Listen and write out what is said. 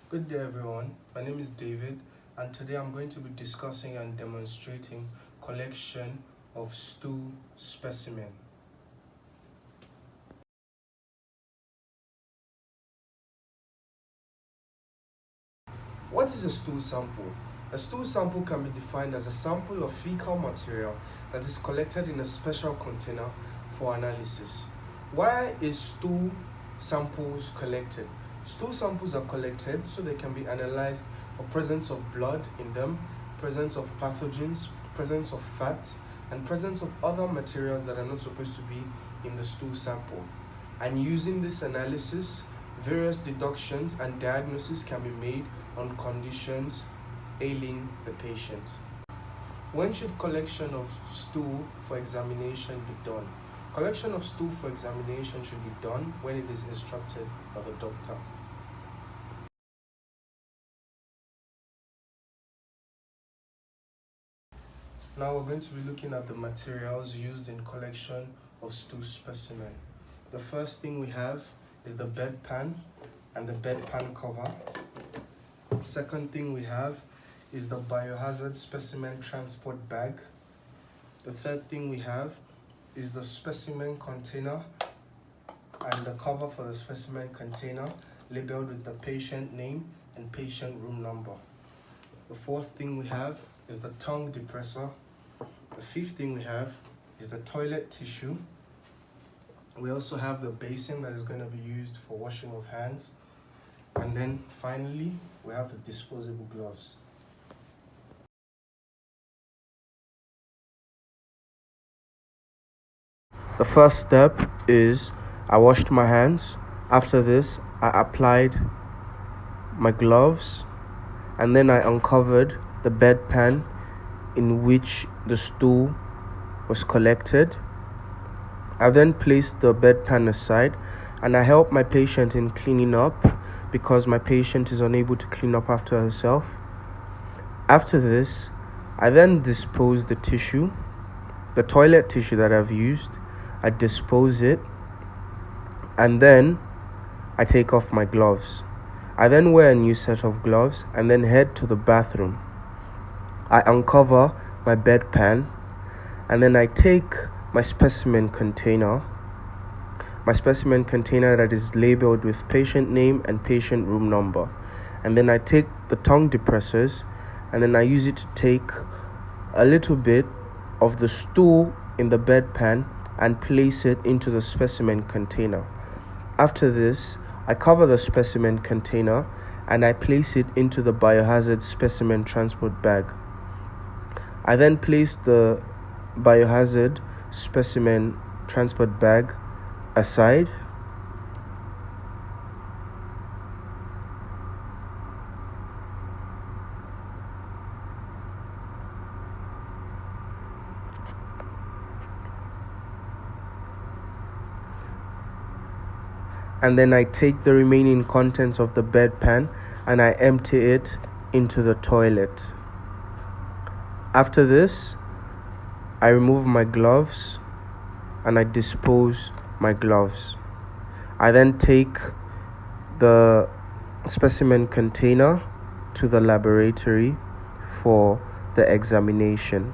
Good day everyone, my name is David and today I'm going to be discussing and demonstrating collection of stool specimen. What is a stool sample? A stool sample can be defined as a sample of fecal material that is collected in a special container for analysis. Why is stool samples collected? Stool samples are collected so they can be analyzed for presence of blood in them, presence of pathogens, presence of fats, and presence of other materials that are not supposed to be in the stool sample. And using this analysis, various deductions and diagnoses can be made on conditions ailing the patient. When should collection of stool for examination be done? Collection of stool for examination should be done when it is instructed by the doctor. Now we're going to be looking at the materials used in collection of stool specimen. The first thing we have is the bedpan and the bedpan cover. Second thing we have is the biohazard specimen transport bag. The third thing we have is the specimen container and the cover for the specimen container labeled with the patient name and patient room number. The fourth thing we have is the tongue depressor. The fifth thing we have is the toilet tissue. We also have the basin that is going to be used for washing of hands. And then finally, we have the disposable gloves. The first step is I washed my hands. After this, I applied my gloves and then I uncovered the bedpan in which the stool was collected. I then placed the bedpan aside and I helped my patient in cleaning up because my patient is unable to clean up after herself. After this, I then dispose the tissue, the toilet tissue that I've used. I dispose it and then I take off my gloves. I then wear a new set of gloves and then head to the bathroom. I uncover my bedpan and then I take my specimen container that is labeled with patient name and patient room number, and then I take the tongue depressors and then I use it to take a little bit of the stool in the bedpan and place it into the specimen container. After this, I cover the specimen container and I place it into the biohazard specimen transport bag. I then place the biohazard specimen transport bag aside and then I take the remaining contents of the bedpan and I empty it into the toilet. After this, I remove my gloves and I dispose my gloves. I then take the specimen container to the laboratory for the examination.